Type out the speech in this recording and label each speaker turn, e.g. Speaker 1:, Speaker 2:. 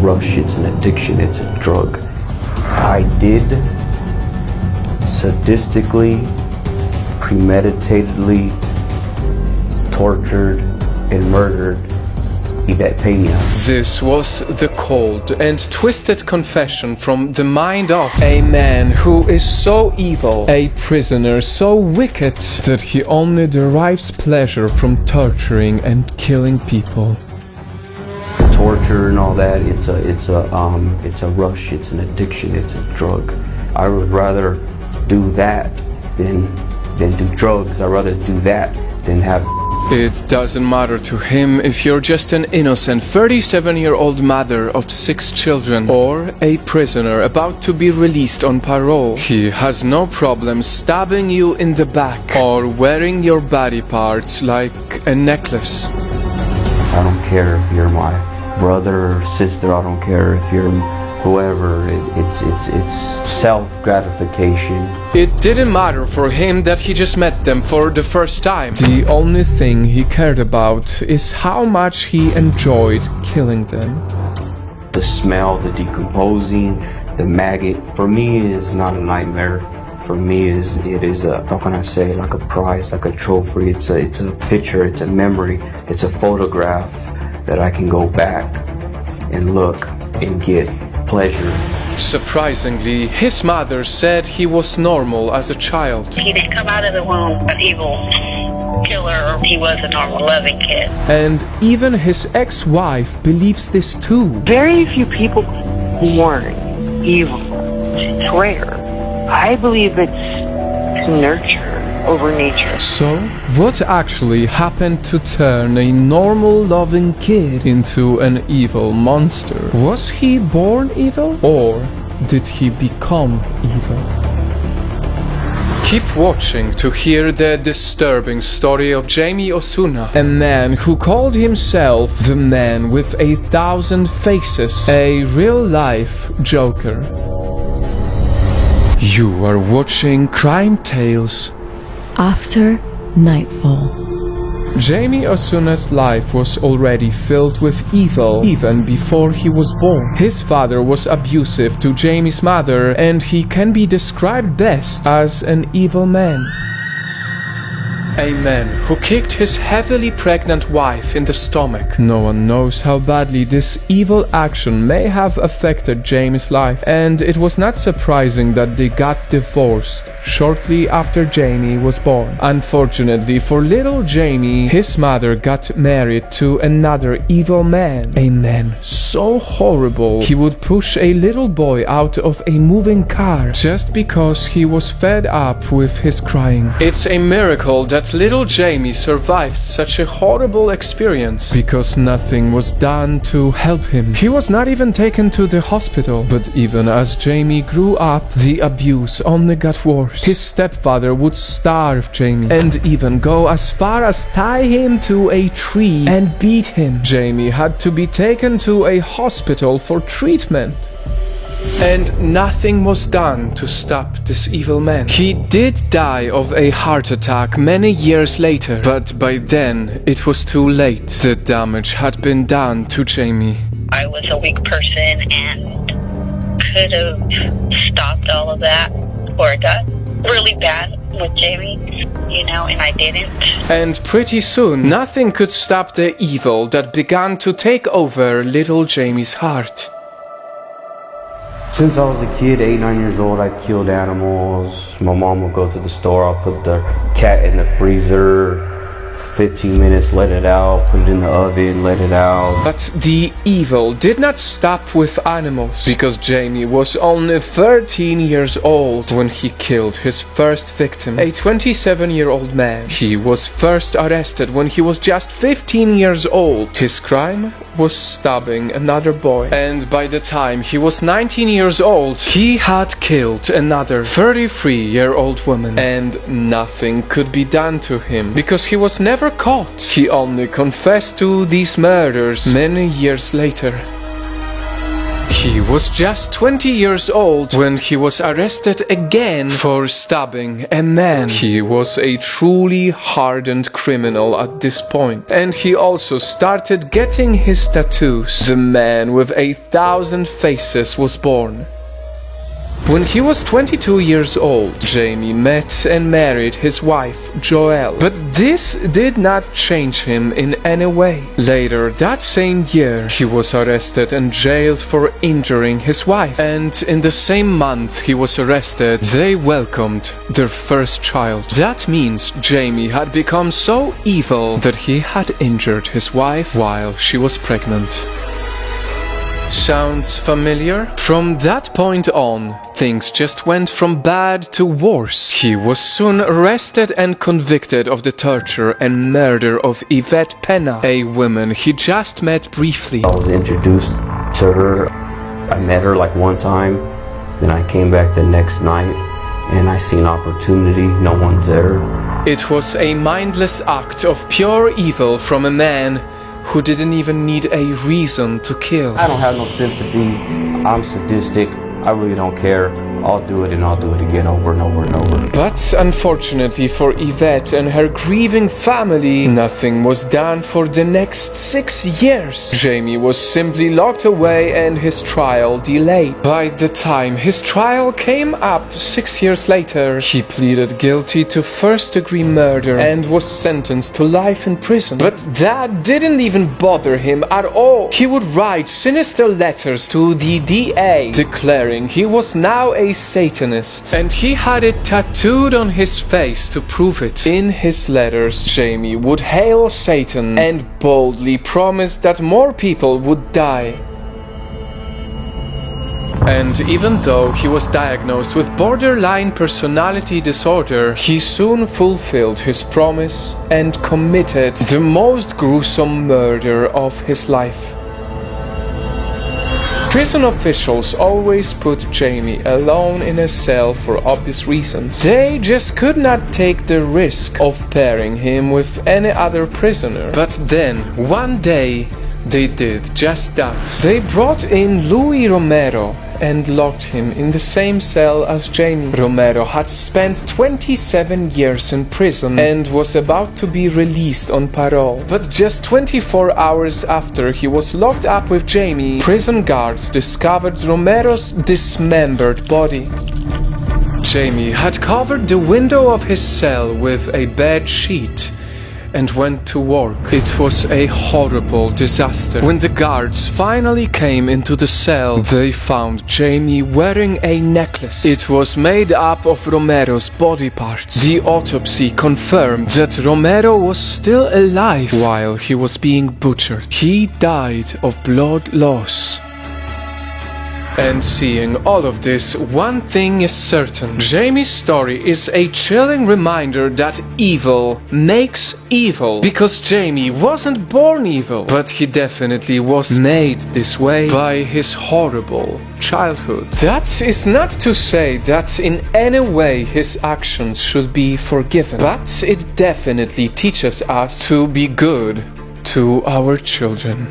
Speaker 1: rush, it's an addiction, it's a drug. I did sadistically, premeditatedly tortured and murdered Yvette Peña.
Speaker 2: This was the cold and twisted confession from the mind of a man who is so evil, a prisoner so wicked that he only derives pleasure from torturing and killing people.
Speaker 1: Torture and all that, it's a rush, it's an addiction, it's a drug. I would rather do that than do drugs. I'd rather do that than have.
Speaker 2: It doesn't matter to him if you're just an innocent 37-year-old mother of 6 children or a prisoner about to be released on parole. He has no problem stabbing you in the back or wearing your body parts like a necklace.
Speaker 1: I don't care if you're my brother or sister, I don't care if you're whoever, it's self-gratification.
Speaker 2: It didn't matter for him that he just met them for the first time. The only thing he cared about is how much he enjoyed killing them.
Speaker 1: The smell, the decomposing, the maggot, for me is not a nightmare. For me it is a, how can I say, like a prize, like a trophy. It's a picture, it's a memory, it's a photograph that I can go back and look and get pleasure.
Speaker 2: Surprisingly, his mother said he was normal as a child.
Speaker 3: He didn't come out of the womb an evil killer. He was a normal, loving kid.
Speaker 2: And even his ex-wife believes this too.
Speaker 4: Very few people born evil. It's rare. I believe it's nurture over nature.
Speaker 2: So, what actually happened to turn a normal, loving kid into an evil monster? Was he born evil, or did he become evil? Keep watching to hear the disturbing story of Jamie Osuna, a man who called himself the man with 1,000 faces, a real-life Joker. You are watching Crime Tales
Speaker 5: After Nightfall.
Speaker 2: Jamie Osuna's life was already filled with evil even before he was born. His father was abusive to Jamie's mother, and he can be described best as an evil man. A man who kicked his heavily pregnant wife in the stomach. No one knows how badly this evil action may have affected Jamie's life, and it was not surprising that they got divorced shortly after Jamie was born. Unfortunately for little Jamie, his mother got married to another evil man. A man so horrible he would push a little boy out of a moving car just because he was fed up with his crying. It's a miracle that little Jamie survived such a horrible experience, because nothing was done to help him. He was not even taken to the hospital. But even as Jamie grew up, the abuse only got worse. His stepfather would starve Jamie and even go as far as tie him to a tree and beat him. Jamie had to be taken to a hospital for treatment. And nothing was done to stop this evil man. He did die of a heart attack many years later, but by then it was too late. The damage had been done to Jamie.
Speaker 3: I was a weak person and could have stopped all of that, or it got really bad with Jamie, and I didn't.
Speaker 2: And pretty soon, nothing could stop the evil that began to take over little Jamie's heart.
Speaker 1: Since I was a kid, 8, 9 years old, I killed animals. My mom would go to the store, I'll put the cat in the freezer, 15 minutes, let it out, put it in the oven, let it out.
Speaker 2: But the evil did not stop with animals, because Jamie was only 13 years old when he killed his first victim, a 27-year-old man. He was first arrested when he was just 15 years old. His crime was stabbing another boy, and by the time he was 19 years old, he had killed another 33-year-old woman, and nothing could be done to him because he was never caught. He only confessed to these murders many years later. He was just 20 years old when he was arrested again for stabbing a man. He was a truly hardened criminal at this point, and he also started getting his tattoos. The man with 1,000 faces was born. When he was 22 years old, Jamie met and married his wife, Joelle. But this did not change him in any way. Later that same year, he was arrested and jailed for injuring his wife. And in the same month he was arrested, they welcomed their first child. That means Jamie had become so evil that he had injured his wife while she was pregnant. Sounds familiar? From that point on, things just went from bad to worse. He was soon arrested and convicted of the torture and murder of Yvette Pena, a woman he just met briefly.
Speaker 1: I was introduced to her. I met her like one time, then I came back the next night and I seen opportunity, no one's there.
Speaker 2: It was a mindless act of pure evil from a man who didn't even need a reason to kill.
Speaker 1: I don't have no sympathy. I'm sadistic. I really don't care. I'll do it and I'll do it again over and over and over.
Speaker 2: But unfortunately for Yvette and her grieving family, nothing was done for the next 6 years. Jamie was simply locked away and his trial delayed. By the time his trial came up 6 years later, he pleaded guilty to first-degree murder and was sentenced to life in prison. But that didn't even bother him at all. He would write sinister letters to the DA declaring he was now a Satanist, and he had it tattooed on his face to prove it. In his letters, Jamie would hail Satan and boldly promise that more people would die. And even though he was diagnosed with borderline personality disorder, he soon fulfilled his promise and committed the most gruesome murder of his life. Prison officials always put Jamie alone in a cell for obvious reasons. They just could not take the risk of pairing him with any other prisoner. But then, one day, they did just that. They brought in Louis Romero and locked him in the same cell as Jamie. Romero had spent 27 years in prison and was about to be released on parole. But just 24 hours after he was locked up with Jamie, prison guards discovered Romero's dismembered body. Jamie had covered the window of his cell with a bed sheet and went to work. It was a horrible disaster. When the guards finally came into the cell, they found Jamie wearing a necklace. It was made up of Romero's body parts. The autopsy confirmed that Romero was still alive while he was being butchered. He died of blood loss. And seeing all of this, one thing is certain. Jamie's story is a chilling reminder that evil makes evil. Because Jamie wasn't born evil, but he definitely was made this way by his horrible childhood. That is not to say that in any way his actions should be forgiven, but it definitely teaches us to be good to our children.